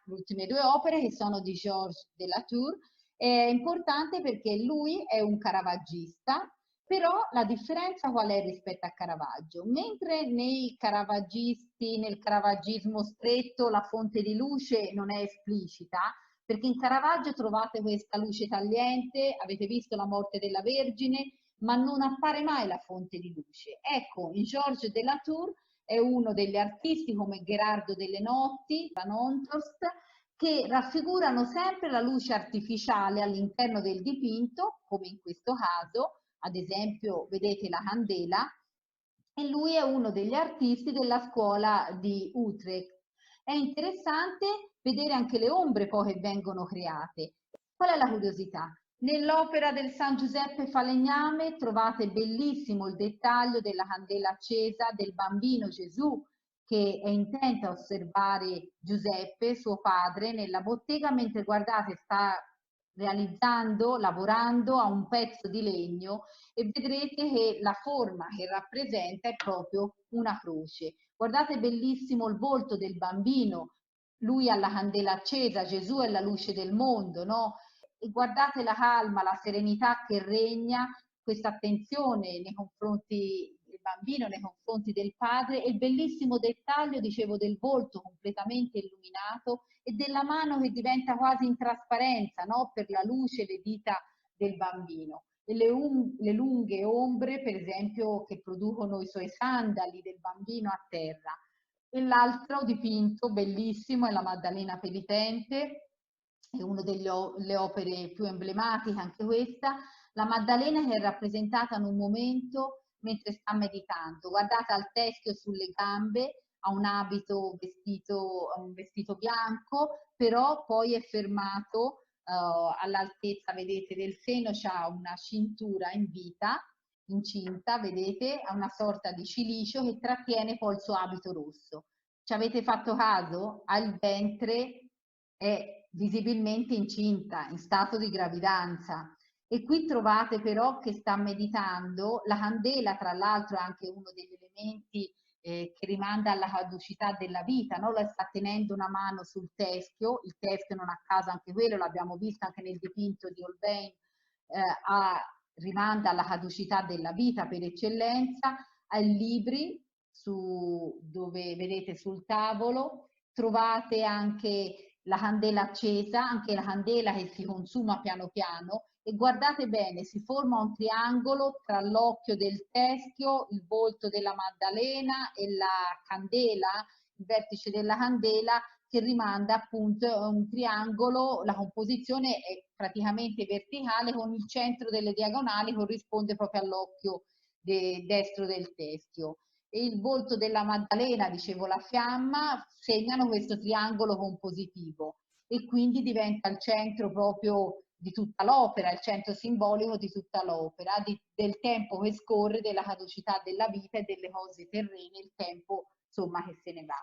le ultime due opere che sono di Georges de Latour. È importante perché lui è un caravaggista, però la differenza qual è rispetto a Caravaggio? Mentre nei caravaggisti, nel caravaggismo stretto, la fonte di luce non è esplicita, perché in Caravaggio trovate questa luce tagliente, avete visto la morte della Vergine, ma non appare mai la fonte di luce. Ecco, in Georges de Latour è uno degli artisti come Gherardo delle Notti, Van Honthorst, che raffigurano sempre la luce artificiale all'interno del dipinto, come in questo caso, ad esempio, vedete la candela, e lui è uno degli artisti della scuola di Utrecht. È interessante vedere anche le ombre poi che vengono create. Qual è la curiosità? Nell'opera del San Giuseppe Falegname trovate bellissimo il dettaglio della candela accesa del bambino Gesù che è intento a osservare Giuseppe, suo padre, nella bottega mentre guardate sta realizzando, lavorando a un pezzo di legno e vedrete che la forma che rappresenta è proprio una croce. Guardate bellissimo il volto del bambino, lui ha la candela accesa, Gesù è la luce del mondo, no? E guardate la calma, la serenità che regna, questa attenzione nei confronti del bambino, nei confronti del padre e il bellissimo dettaglio, dicevo, del volto completamente illuminato e della mano che diventa quasi in trasparenza, no? Per la luce e le dita del bambino. E le lunghe ombre, per esempio, che producono i suoi sandali del bambino a terra. E l'altro dipinto bellissimo è la Maddalena penitente, è una delle opere più emblematiche anche questa, la Maddalena che è rappresentata in un momento mentre sta meditando. Guardate al teschio sulle gambe, ha un abito vestito, un vestito bianco, però poi è fermato all'altezza, vedete, del seno, c'ha una cintura in vita, incinta, vedete, ha una sorta di cilicio che trattiene poi il suo abito rosso. Ci avete fatto caso? Ha il ventre, è visibilmente incinta, in stato di gravidanza. E qui trovate però che sta meditando, la candela tra l'altro è anche uno degli elementi che rimanda alla caducità della vita, no? La sta tenendo una mano sul teschio, il teschio non a caso anche quello, l'abbiamo visto anche nel dipinto di Holbein, rimanda alla caducità della vita per eccellenza, ai libri dove vedete sul tavolo, trovate anche la candela accesa, anche la candela che si consuma piano piano e guardate bene, si forma un triangolo tra l'occhio del teschio, il volto della Maddalena e la candela, il vertice della candela che rimanda appunto a un triangolo, la composizione è praticamente verticale con il centro delle diagonali corrisponde proprio all'occhio destro del teschio. E il volto della Maddalena, dicevo la fiamma, segnano questo triangolo compositivo e quindi diventa il centro proprio di tutta l'opera, il centro simbolico di tutta l'opera, del tempo che scorre, della caducità della vita e delle cose terrene, il tempo insomma che se ne va.